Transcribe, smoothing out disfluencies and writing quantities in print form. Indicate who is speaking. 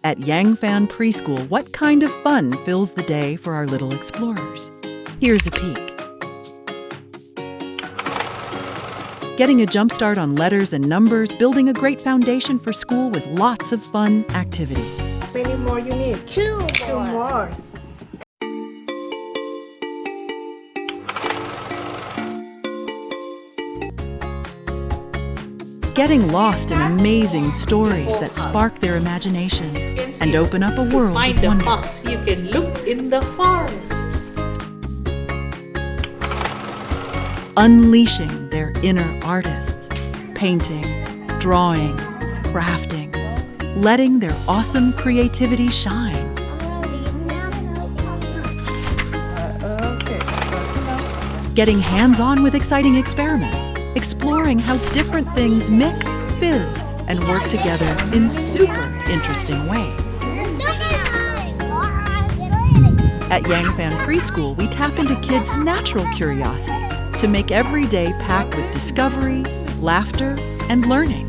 Speaker 1: At Yangfan Preschool, what kind of fun fills the day for our little explorers? Here's a peek. Getting a jump start on letters and numbers, building a great foundation for school with lots of fun activity.
Speaker 2: How many more you need?
Speaker 3: Two
Speaker 2: More.
Speaker 1: Getting lost in amazing stories that spark their imagination and open up a world
Speaker 4: Find
Speaker 1: of
Speaker 4: a
Speaker 1: wonder.
Speaker 4: fox, you can look in the forest.
Speaker 1: Unleashing their inner artists, painting, drawing, crafting, letting their awesome creativity shine.
Speaker 2: Okay.
Speaker 1: Getting hands-on with exciting experiments, exploring how different things mix, fizz, and work together in super interesting ways. At Yangfan Preschool, we tap into kids' natural curiosity to make every day packed with discovery, laughter, and learning.